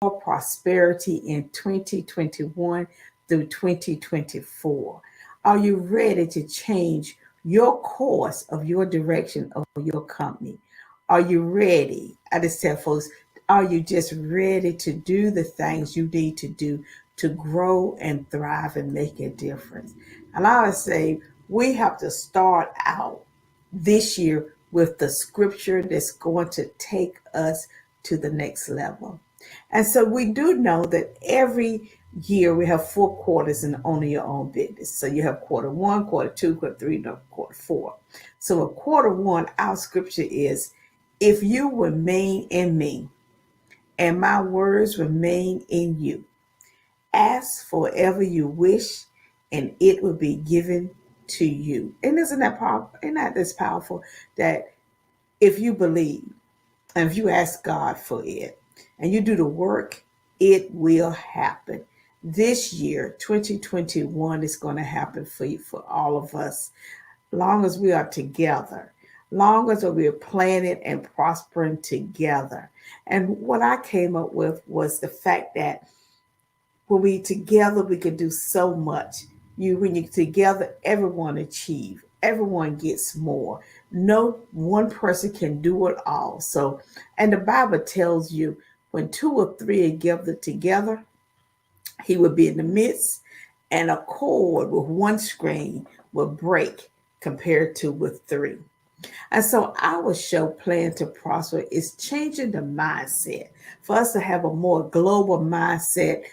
more prosperity in 2021 through 2024? Are you ready to change your course of your direction of your company? Are you ready? I just tell folks, are you just ready to do the things you need to do to grow and thrive and make a difference? And I would say we have to start out this year with the scripture that's going to take us to the next level. And so we do know that every year we have 4 quarters in owning your own business. So you have quarter one, quarter two, quarter three, no, quarter four. So in quarter one, our scripture is, if you remain in me and my words remain in you, ask for whatever you wish and it will be given to you. And isn't that powerful? Isn't that this powerful that if you believe and if you ask God for it and you do the work, it will happen. This year, 2021, is going to happen for you, for all of us, long as we are together, long as we are planning and prospering together. And what I came up with was the fact that when we together, we can do so much. When you together, everyone achieve. Everyone gets more. No one person can do it all. So, and the Bible tells you when two or three are gathered together, he will be in the midst, and a cord with one string will break compared to with three. And so our show, Plan to Prosper, is changing the mindset for us to have a more global mindset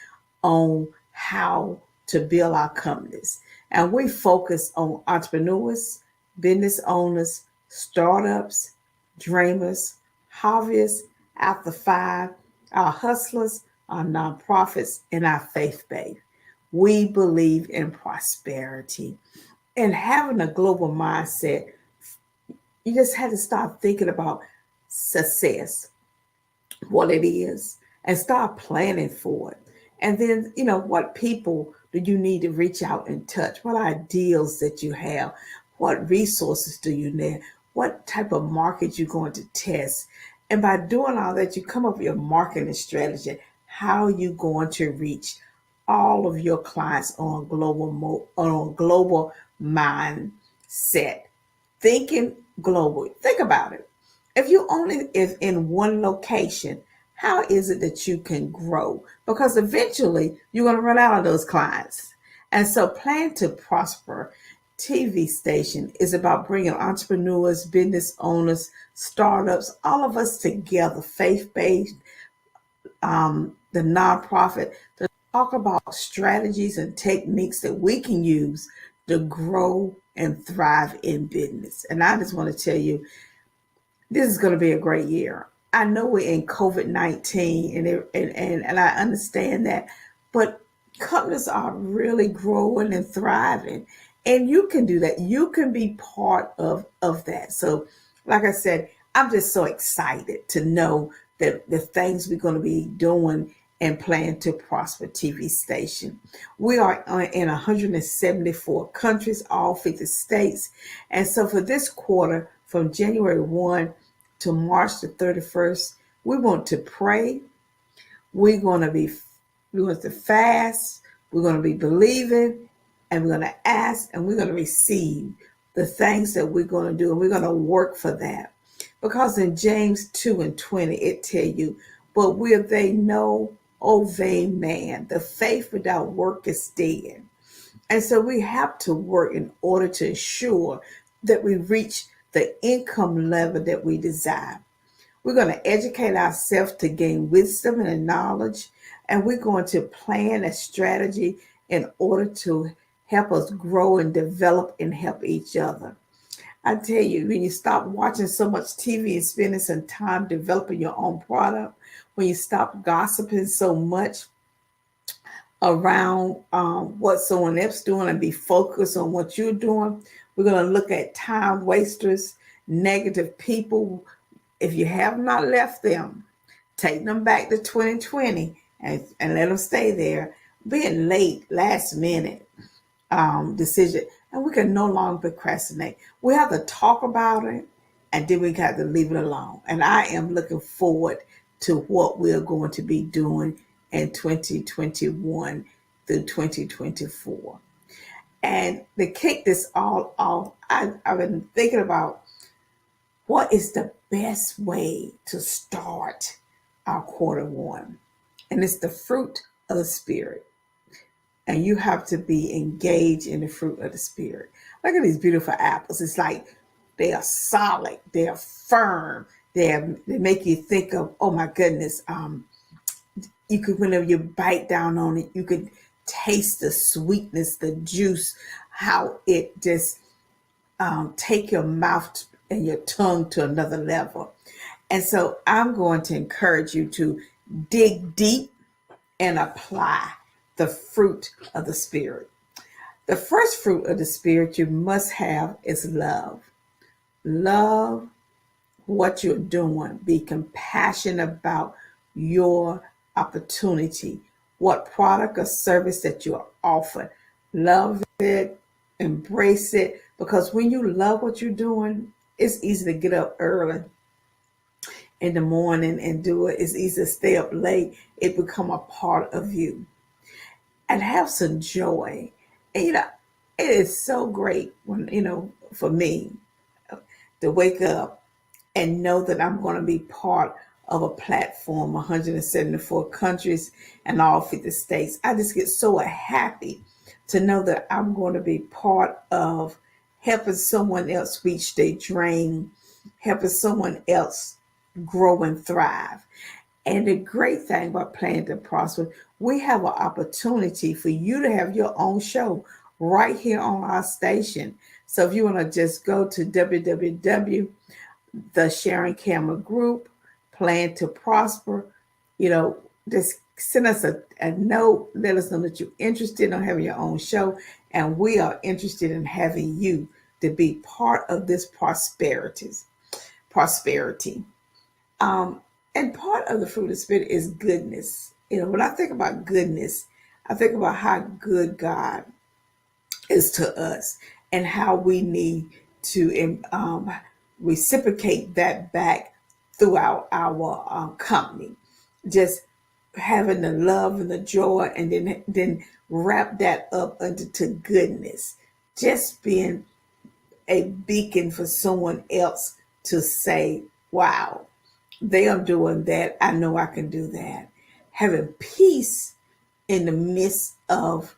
on how to build our companies. And we focus on entrepreneurs, business owners, startups, dreamers, hobbyists, after five, our hustlers, our nonprofits, and our faith based. We believe in prosperity and having a global mindset. You just had to start thinking about success, what it is, and start planning for it. And then, what people do you need to reach out and touch? What ideals that you have? What resources do you need? What type of market you're going to test? And by doing all that, you come up with your marketing strategy. How are you going to reach all of your clients on a global mindset? Thinking global. Think about it. If you only is in one location, how is it that you can grow? Because eventually you're going to run out of those clients. And so Plan to Prosper TV station is about bringing entrepreneurs, business owners, startups, all of us together, faith-based, the nonprofit, to talk about strategies and techniques that we can use to grow and thrive in business. And I just want to tell you, this is going to be a great year. I know we're in COVID-19 and I understand that, but companies are really growing and thriving. And you can do that. You can be part of that. So, like I said, I'm just so excited to know that the things we're going to be doing and Plan to Prosper TV station. We are in 174 countries, all 50 states. And so for this quarter, from January 1 to March the 31st, we want to pray. We're going to fast. We're going to be believing, and we're going to ask, and we're going to receive the things that we're going to do, and we're going to work for that. Because in James 2:20, it tell you, but will they know, O vain man, the faith without work is dead. And so we have to work in order to ensure that we reach the income level that we desire. We're going to educate ourselves to gain wisdom and knowledge, and we're going to plan a strategy in order to help us grow and develop and help each other. I tell you, when you stop watching so much TV and spending some time developing your own product, when you stop gossiping so much around what someone else is doing and be focused on what you're doing, we're going to look at time wasters, negative people. If you have not left them, take them back to 2020 and let them stay there. Being late, last minute decision, and we can no longer procrastinate. We have to talk about it, and then we got to leave it alone. And I am looking forward to what we're going to be doing in 2021 through 2024. And to kick this all off, I've been thinking about what is the best way to start our quarter one. And it's the fruit of the Spirit. And you have to be engaged in the fruit of the Spirit. Look at these beautiful apples. It's like they are solid, they are firm, they make you think of, oh my goodness, you could, whenever you bite down on it, you could taste the sweetness, the juice, how it just take your mouth and your tongue to another level. And so I'm going to encourage you to dig deep and apply the fruit of the Spirit. The first fruit of the Spirit you must have is love. Love what you're doing. Be compassionate about your opportunity, what product or service that you're offering. Love it, embrace it, because when you love what you're doing, it's easy to get up early in the morning and do it. It's easy to stay up late. It become a part of you. And have some joy. And it is so great when, for me to wake up and know that I'm going to be part of a platform, 174 countries and all 50 states. I just get so happy to know that I'm going to be part of helping someone else reach their dream, helping someone else grow and thrive. And the great thing about Plan to Prosper, we have an opportunity for you to have your own show right here on our station. So if you want to just go to www, the Sharon Cameron Group, Plan to Prosper, just send us a note, let us know that you're interested in having your own show, and we are interested in having you to be part of this prosperity. And part of the fruit of the Spirit is goodness. When I think about goodness, I think about how good God is to us and how we need to reciprocate that back throughout our company. Just having the love and the joy, and then wrap that up into goodness. Just being a beacon for someone else to say, wow, they are doing that. I know I can do that. Having peace in the midst of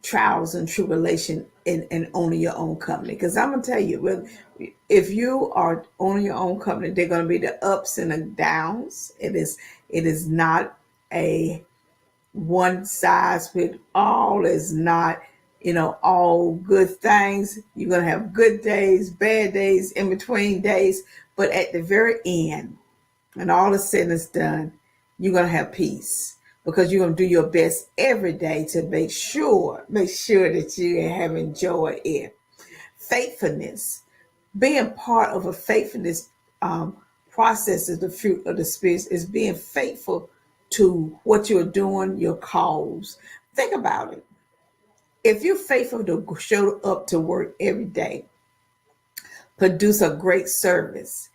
trials and tribulation and owning your own company. Because I'm going to tell you, if you are owning your own company, they're going to be the ups and the downs. It is not a one size fit all. Is not, all good things. You're going to have good days, bad days, in between days. But at the very end, when all is said and is done, you're going to have peace, because you're going to do your best every day to make sure that you are having joy in. Faithfulness. Being part of a faithfulness process is the fruit of the Spirit, is being faithful to what you're doing, your cause. Think about it. If you're faithful to show up to work every day, produce a great service,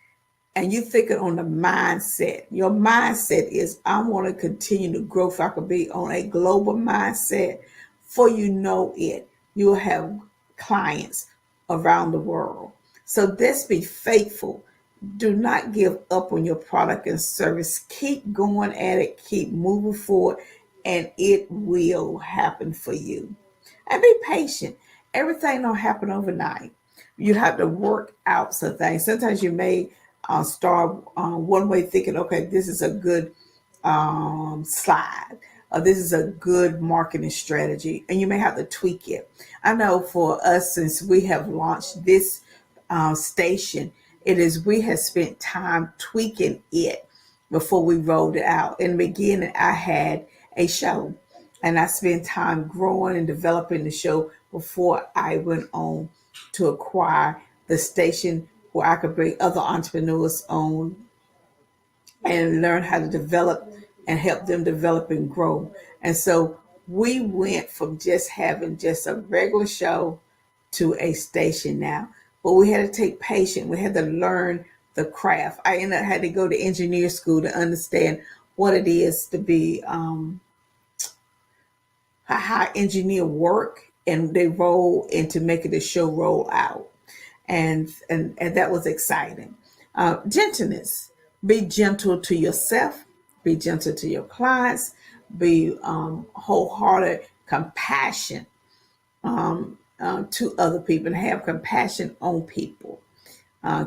and you thinking on the mindset, your mindset is, I want to continue to grow if I could be on a global mindset. For it, you'll have clients around the world. So let's be faithful. Do not give up on your product and service. Keep going at it, keep moving forward, and it will happen for you. And be patient. Everything don't happen overnight. You have to work out some things. Sometimes you may start one way thinking, okay, this is a good slide, or this is a good marketing strategy, and you may have to tweak it. I know for us, since we have launched this station, we have spent time tweaking it before we rolled it out. In the beginning, I had a show, and I spent time growing and developing the show before I went on to acquire the station, where I could bring other entrepreneurs on and learn how to develop and help them develop and grow. And so we went from just having just a regular show to a station now. But we had to take patience. We had to learn the craft. I ended up had to go to engineer school to understand what it is to be how engineer work and they roll into making the show roll out. And that was exciting. Gentleness. Be gentle to yourself. Be gentle to your clients. Be wholehearted compassion to other people and have compassion on people.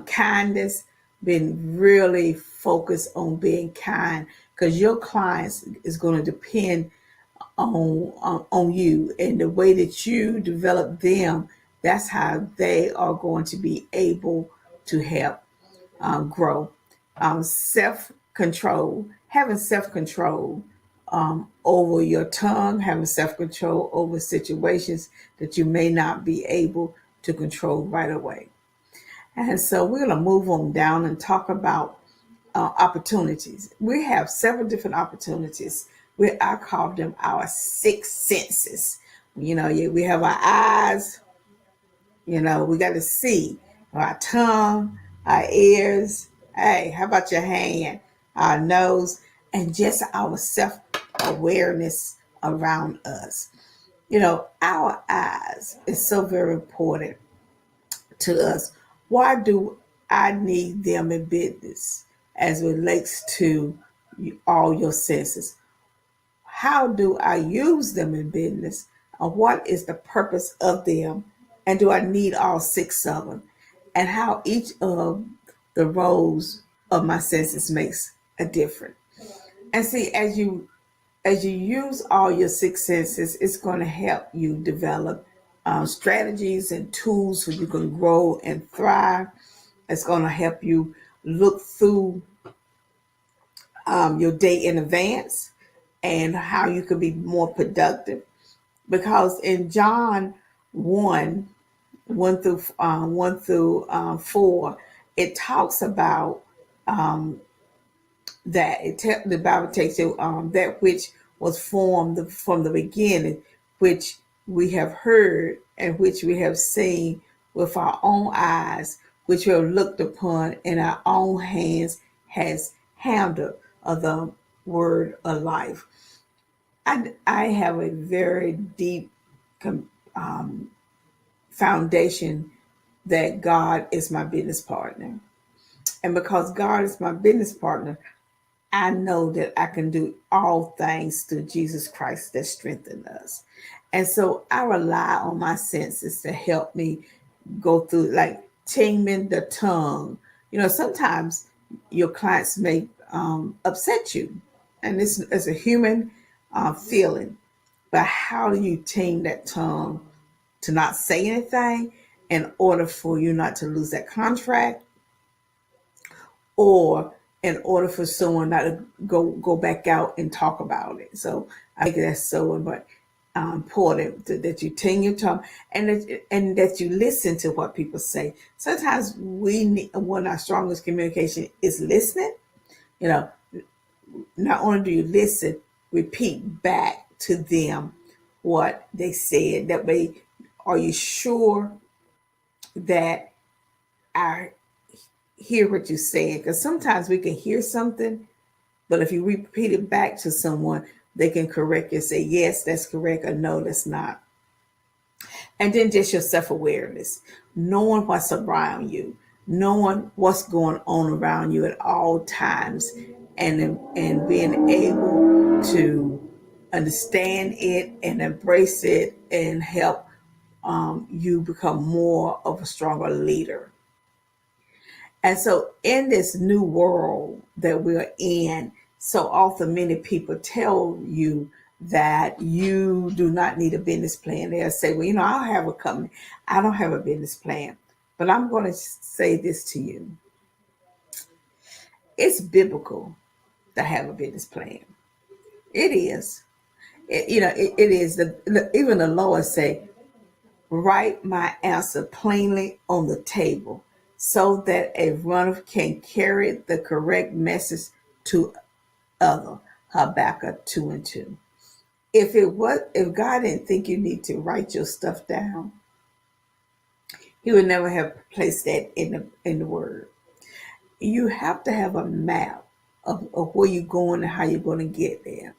Kindness, being really focused on being kind because your clients is going to depend on you and the way that you develop them. That's how they are going to be able to help grow. Self control, having self control over your tongue, having self control over situations that you may not be able to control right away. And so we're going to move on down and talk about opportunities. We have several different opportunities. I call them our six senses. We have our eyes, we got to see, our tongue, our ears. Hey, how about your hand, our nose, and just our self awareness around us? Our eyes is so very important to us. Why do I need them in business as it relates to all your senses? How do I use them in business? What is the purpose of them? And do I need all six of them? And how each of the roles of my senses makes a difference. And see, as you use all your six senses, it's going to help you develop strategies and tools so you can grow and thrive. It's going to help you look through your day in advance and how you can be more productive. Because in John 1, 1 through 4, it talks about that the Bible takes it that which was formed from the beginning, which we have heard and which we have seen with our own eyes, which we have looked upon and our own hands has handled of the word of life. I have a very deep foundation that God is my business partner. And because God is my business partner, I know that I can do all things through Jesus Christ that strengthens us. And so I rely on my senses to help me go through, like taming the tongue. Sometimes your clients may upset you, and this is a human feeling. But how do you tame that tongue to not say anything in order for you not to lose that contract, or in order for someone not to go back out and talk about it? So I think that's so important that you tame your tongue and that you listen to what people say. Sometimes one of our strongest communication is listening. You know, not only do you listen, repeat back to them what they said. That way, are you sure that I hear what you're saying? Because sometimes we can hear something, but if you repeat it back to someone, they can correct you and say, yes, that's correct, or no, that's not. And then just your self-awareness, knowing what's around you, knowing what's going on around you at all times, and being able to understand it and embrace it and help you become more of a stronger leader. And so in this new world that we're in, so often many people tell you that you do not need a business plan. They'll say, well, I'll have a company. I don't have a business plan. But I'm going to say this to you. It's biblical to have a business plan. It is. It is. Even the Lord say, write my answer plainly on the table so that a runner can carry the correct message to other. Habakkuk 2:2. If God didn't think you need to write your stuff down, He would never have placed that in the word. you have to have a map of where you're going and how you're going to get there.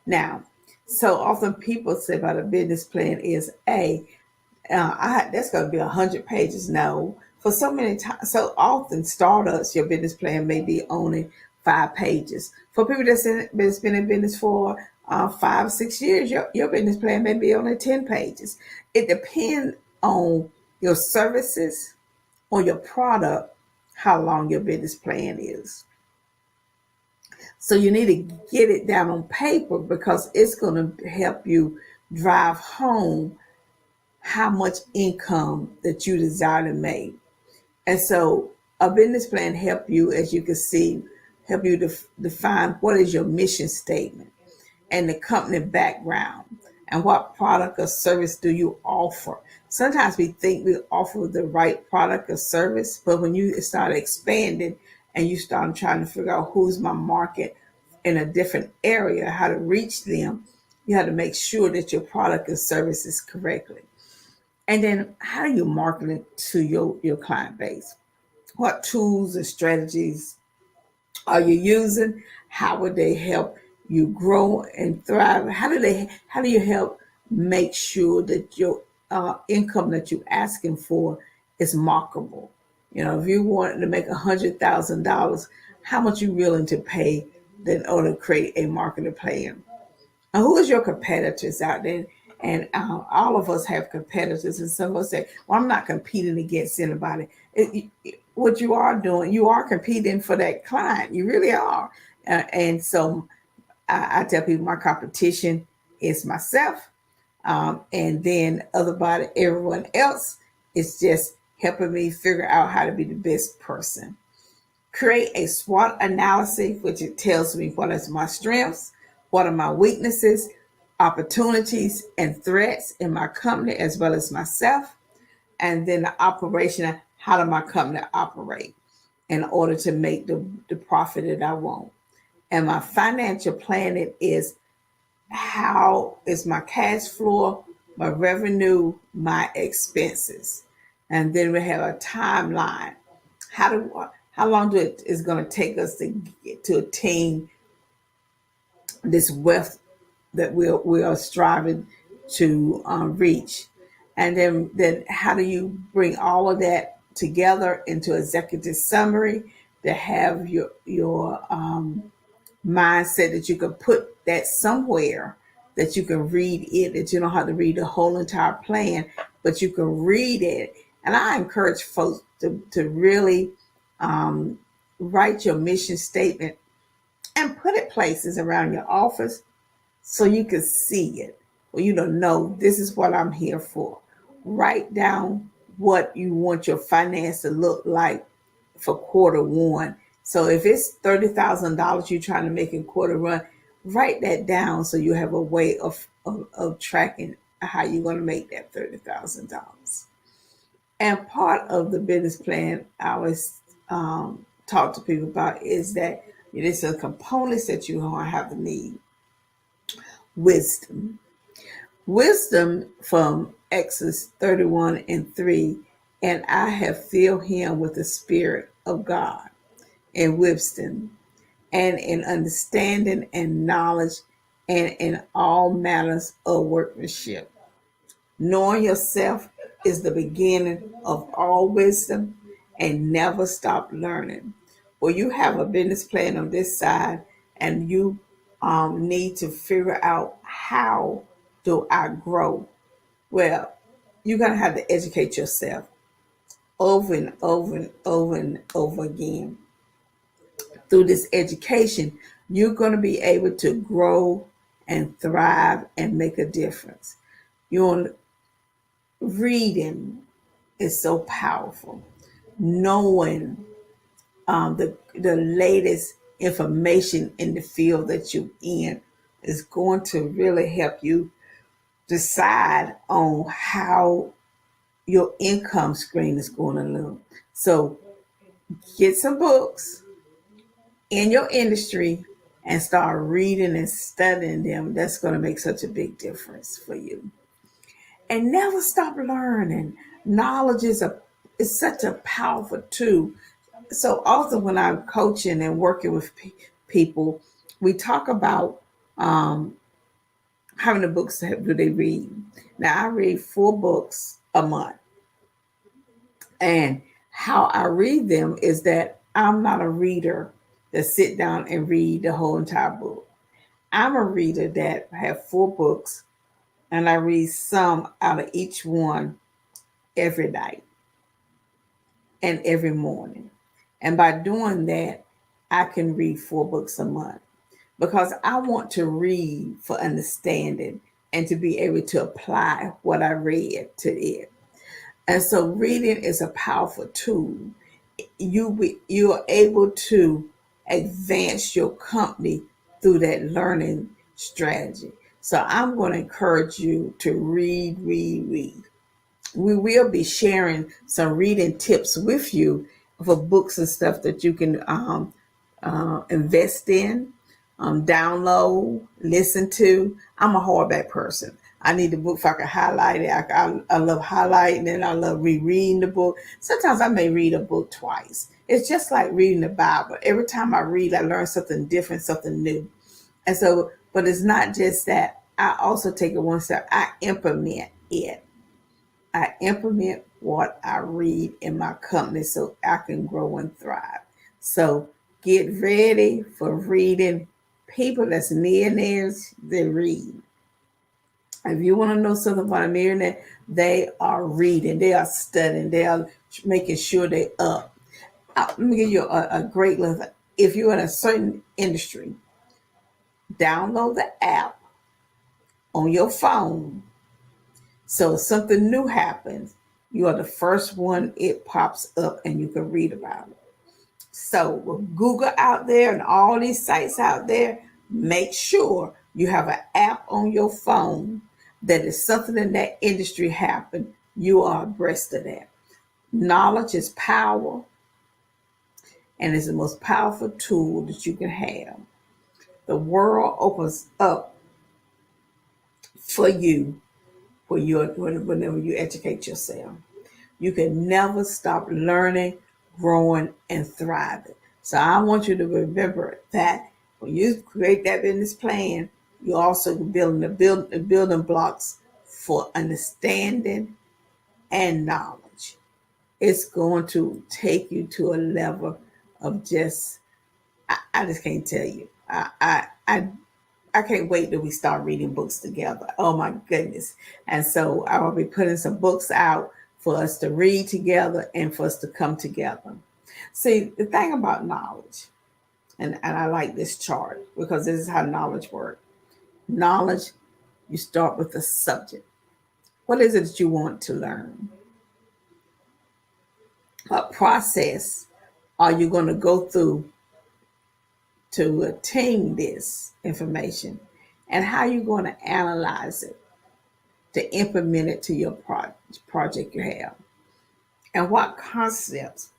Now, so often people say about a business plan is that's going to be 100 pages. No, for so many times, so often startups, your business plan may be only 5 pages. For people that's been in business for 5 or 6 years, your business plan may be only 10 pages. It depends on your services or your product, how long your business plan is. So you need to get it down on paper because it's going to help you drive home how much income that you desire to make. And so a business plan help you, as you can see, help you to define what is your mission statement and the company background and what product or service do you offer. Sometimes we think we offer the right product or service, but when you start expanding and you start trying to figure out who's my market in a different area, how to reach them, you have to make sure that your product or service is correctly. And then how do you market it to your client base? What tools and strategies are you using? How would they help you grow and thrive? How do you help make sure that your income that you're asking for is marketable? If you wanted to make $100,000, how much you willing to pay in order to create a marketing plan? And who is your competitors out there? And all of us have competitors, and some of us say, "Well, I'm not competing against anybody." What you are doing, you are competing for that client. You really are. And so I tell people my competition is myself, and then everyone else is just helping me figure out how to be the best person. Create a SWOT analysis, which it tells me what is my strengths, what are my weaknesses, opportunities, and threats in my company as well as myself. And then the operation, how does my company operate in order to make the profit that I want. And my financial planning is how is my cash flow, my revenue, my expenses. And then we have a timeline. How long is going to take us to get to attain this wealth that we are striving to reach? And then how do you bring all of that together into executive summary to have your mindset that you can put that somewhere that you can read it, that you don't have to read the whole entire plan, but you can read it. And I encourage folks to really write your mission statement and put it places around your office so you can see it. Well, know this is what I'm here for. Write down what you want your finance to look like for quarter one. So if it's $30,000 you're trying to make in quarter one, write that down so you have a way of tracking how you're going to make that $30,000. And part of the business plan I always talk to people about is that there's some components that you have to need. Wisdom. Wisdom from Exodus 31:3. And I have filled him with the Spirit of God and wisdom and in understanding and knowledge and in all matters of workmanship. Knowing yourself is the beginning of all wisdom and never stop learning. Well, you have a business plan on this side and you need to figure out how do I grow? Well, you're going to have to educate yourself over and over and over and over again. Through this education, you're going to be able to grow and thrive and make a difference. Your reading is so powerful. Knowing the latest information in the field that you're in is going to really help you decide on how your income stream is going to look. So get some books in your industry and start reading and studying them. That's going to make such a big difference for you. And never stop learning. Knowledge is such a powerful tool. So also when I'm coaching and working with people, we talk about um, how many books do they read. Now I read 4 books a month, and how I read them is that I'm not a reader that sit down and read the whole entire book. I'm a reader that have 4 books, and I read some out of each one every night and every morning. And by doing that, I can read 4 books a month because I want to read for understanding and to be able to apply what I read to it. And so reading is a powerful tool. You are able to advance your company through that learning strategy. So I'm going to encourage you to read, read, read. We will be sharing some reading tips with you for books and stuff that you can invest in, download, listen to. I'm a hardback person. I need the book if I can highlight it. I love highlighting and I love rereading the book. Sometimes I may read a book twice. It's just like reading the Bible. Every time I read, I learn something different, something new. And so, but it's not just that. I also take it one step. I implement it. I implement what I read in my company so I can grow and thrive. So get ready for reading. People that's millionaires, they read. If you want to know something about a millionaire, they are reading, they are studying, they are making sure they're up. Let me give you a great lesson. If you're in a certain industry, download the app on your phone. So if something new happens, you are the first one it pops up and you can read about it. So with Google out there and all these sites out there, make sure you have an app on your phone that is something in that industry happen. You are abreast of that. Knowledge is power, and it's the most powerful tool that you can have. The world opens up for you whenever you educate yourself. You can never stop learning, growing, and thriving. So I want you to remember that when you create that business plan, you're also building the building blocks for understanding and knowledge. It's going to take you to a level of just I just can't tell you. I can't wait till we start reading books together. Oh my goodness. And so I will be putting some books out for us to read together and for us to come together. See, the thing about knowledge, and I like this chart because this is how knowledge works. Knowledge, you start with the subject. What is it that you want to learn? What process are you going to go through to attain this information? And how are you going to analyze it to implement it to your project you have? And what concepts,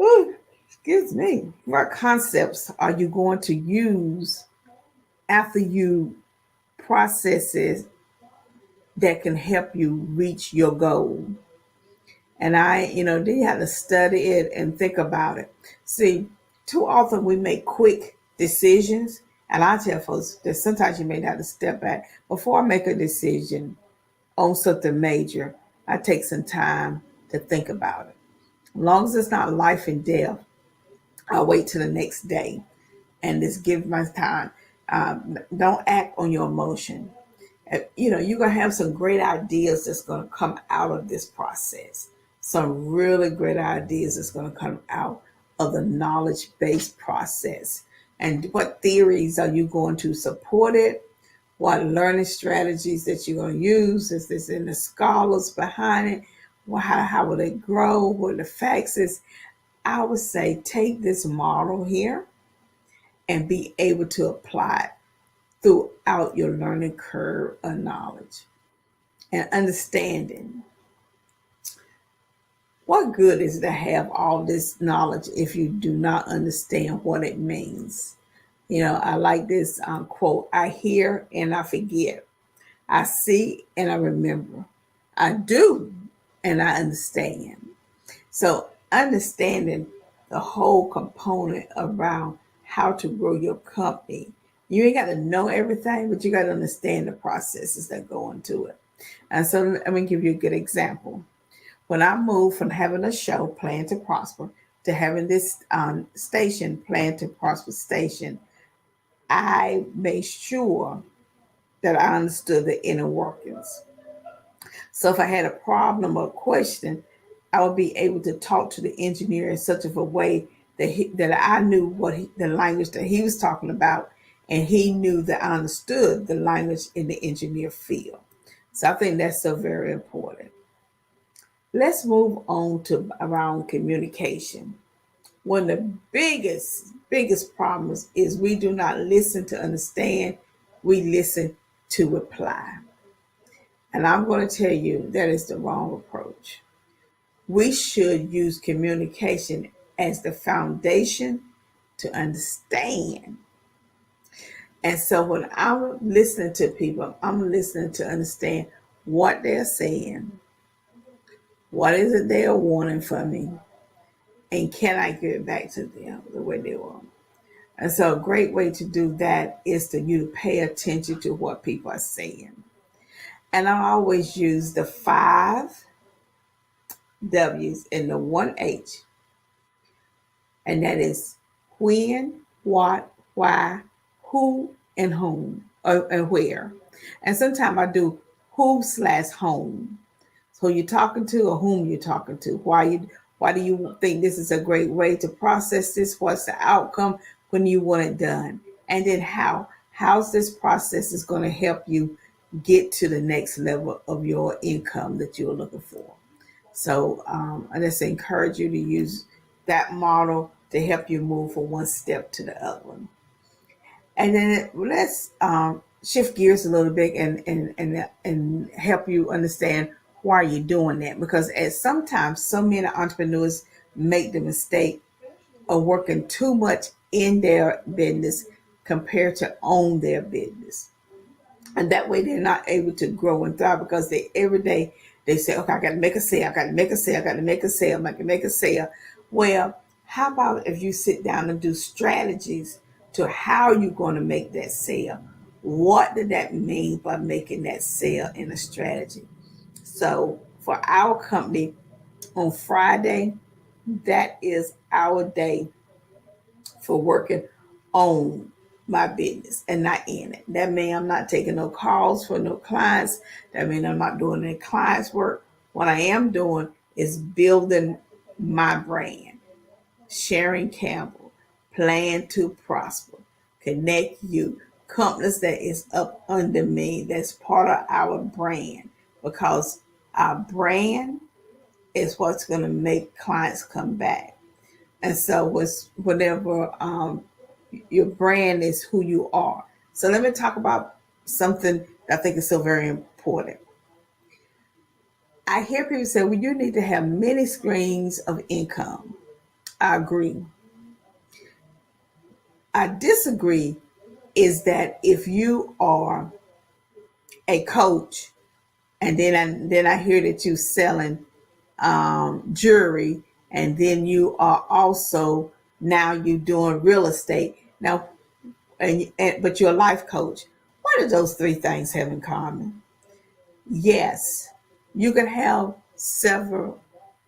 ooh, excuse me, what concepts are you going to use after you process it that can help you reach your goal? And then you have to study it and think about it. See, too often we make quick decisions. And I tell folks that sometimes you may have to step back. Before I make a decision on something major, I take some time to think about it. As long as it's not life and death, I'll wait till the next day and just give my time. Don't act on your emotion. You're going to have some great ideas that's going to come out of this process. Some really great ideas that's going to come out of the knowledge-based process. And what theories are you going to support it? What learning strategies that you're going to use? Is this in the scholars behind it? How will it grow? What are the facts is? I would say take this model here and be able to apply it throughout your learning curve of knowledge and understanding. What good is it to have all this knowledge if you do not understand what it means? I like this quote: I hear and I forget. I see and I remember. I do and I understand. So understanding the whole component around how to grow your company. You ain't got to know everything, but you got to understand the processes that go into it. And so let me give you a good example. When I moved from having a show, Plan to Prosper, to having this station, Plan to Prosper station, I made sure that I understood the inner workings. So if I had a problem or question, I would be able to talk to the engineer in such of a way that I knew the language that he was talking about, and he knew that I understood the language in the engineer field. So I think that's so very important. Let's move on to around communication. One of the biggest problems is we do not listen to understand, we listen to reply. And I'm going to tell you that is the wrong approach. We should use communication as the foundation to understand. And so when I'm listening to people, I'm listening to understand what they're saying, what is it they are wanting from me, and can I give it back to them the way they want. And so a great way to do that is to you pay attention to what people are saying. And I always use the 5 W's and the 1 H, and that is when, what, why, who, and whom, and where. And sometimes I do who/home. So you're talking to or whom you're talking to. Why do you think this is a great way to process this? What's the outcome when you want it done? And then how's this process is going to help you get to the next level of your income that you're looking for. So I just encourage you to use that model to help you move from one step to the other one. And then let's shift gears a little bit and help you understand why you're doing that. Because at sometimes so many entrepreneurs make the mistake of working too much in their business compared to own their business. And that way they're not able to grow and thrive because they every day they say, okay, I got to make a sale, I got to make a sale, I got to make a sale, I can make a sale. Well, how about if you sit down and do strategies to how you're going to make that sale? What did that mean by making that sale in a strategy? So for our company on Friday, that is our day for working on my business and not in it. That means I'm not taking no calls for no clients. That means I'm not doing any clients work. What I am doing is building my brand. Sharon Campbell, Plan to Prosper, Connect You, companies that is up under me, that's part of our brand, because our brand is what's going to make clients come back. And so whatever your brand is who you are. So let me talk about something that I think is so very important. I hear people say, well, you need to have many streams of income. I agree. I disagree is that if you are a coach and then I hear that you're selling jewelry, and then you are also now you doing real estate now, but you're a life coach. What do those three things have in common? Yes, you can have several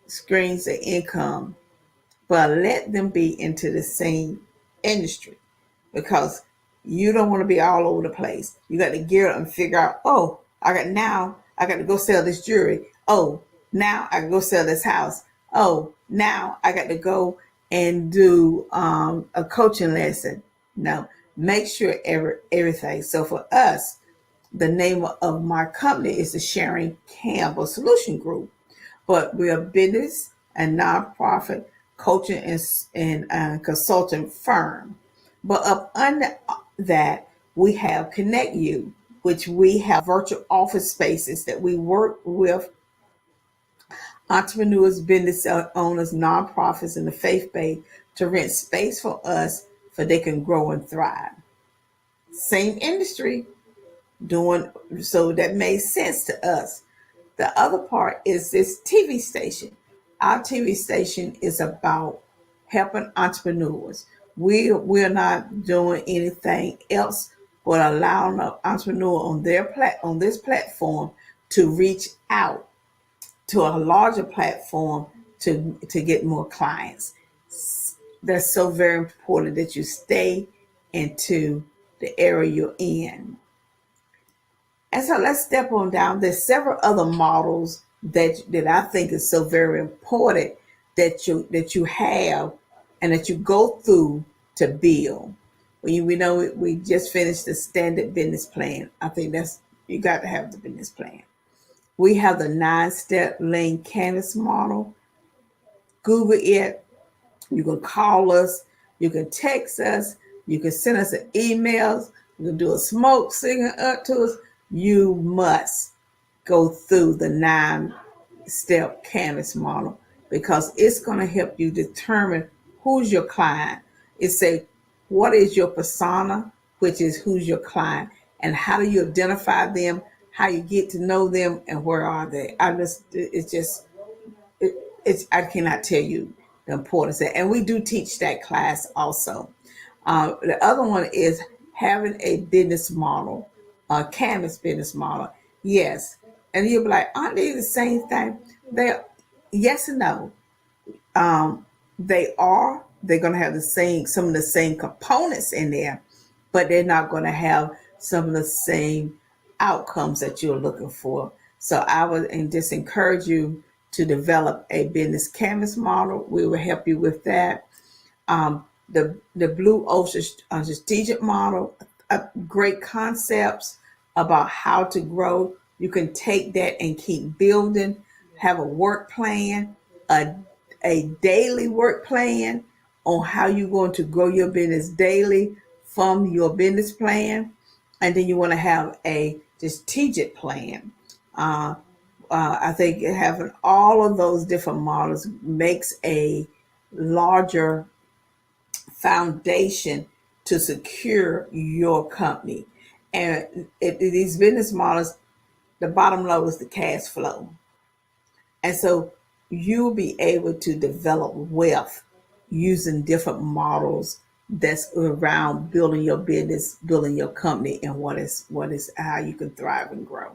streams of income, but let them be into the same industry, because you don't want to be all over the place. You got to gear up and figure out, oh, I got to go sell this jewelry. Oh, now I can go sell this house. Oh, now I got to go and do a coaching lesson. No, make sure everything. So for us, the name of my company is the Sharon Campbell Solution Group, but we're a business and nonprofit coaching and consulting firm. But up under that, we have Connect You, which we have virtual office spaces that we work with entrepreneurs, business owners, nonprofits, and the faith base to rent space for us so they can grow and thrive. Same industry, doing so that made sense to us. The other part is this TV station. Our TV station is about helping entrepreneurs. We're not doing anything else but allowing an entrepreneur on this platform to reach out to a larger platform to get more clients. That's so very important that you stay into the area you're in. And so let's step on down. There's several other models that I think is so very important that you have and that you go through to build. We know we just finished the standard business plan. I think that's you got to have the business plan. We have the 9-step Lane Canvas model. Google it. You can call us. You can text us. You can send us an email. You can do a smoke signal up to us. You must go through the 9-step Canvas model because it's going to help you determine who's your client. It say, what is your persona, which is who's your client, and how do you identify them, how you get to know them, and where are they? I cannot tell you the importance of that. And we do teach that class also. The other one is having a business model, a Canvas business model. Yes. And you'll be like, aren't they the same thing? Yes and no. They're going to have some of the same components in there, but they're not going to have some of the same outcomes that you're looking for. So I would just encourage you to develop a business Canvas model. We will help you with that. The Blue Ocean strategic model, great concepts about how to grow. You can take that and keep building, have a work plan, a daily work plan on how you're going to grow your business daily from your business plan. And then you want to have a strategic plan. I think having all of those different models makes a larger foundation to secure your company. And these business models, the bottom line is the cash flow. And so you'll be able to develop wealth using different models that's around building your business, building your company, and what is how you can thrive and grow.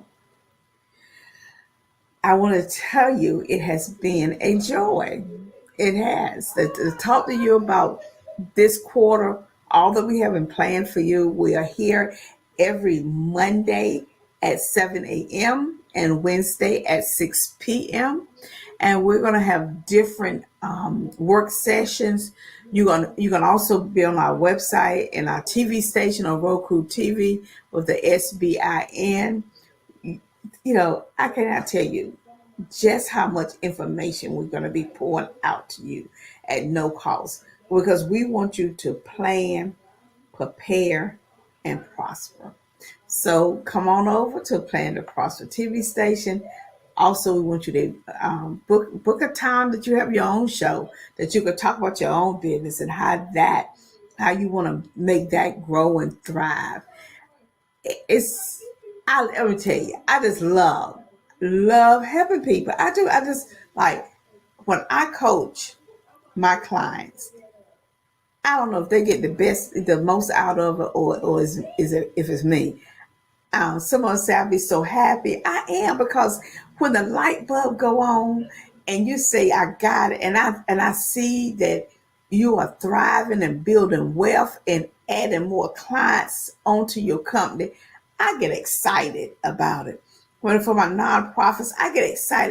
I want to tell you it has been a joy. It has to talk to you about this quarter, all that we have in plan for you. We are here every Monday at 7 a.m. and Wednesday at 6 p.m. And we're going to have different work sessions. You can also be on our website and our TV station on Roku TV with the SBIN. I cannot tell you just how much information we're going to be pouring out to you at no cost because we want you to plan, prepare, and prosper. So come on over to Plan to Prosper TV station. Also, we want you to book a time that you have your own show, that you can talk about your own business and how you want to make that grow and thrive. Let me tell you, I just love helping people. I do. I just like when I coach my clients. I don't know if they get the most out of it, or is it if it's me. Someone say I'll be so happy. I am because when the light bulb go on and you say I got it, and I see that you are thriving and building wealth and adding more clients onto your company, I get excited about it. When for my nonprofits, I get excited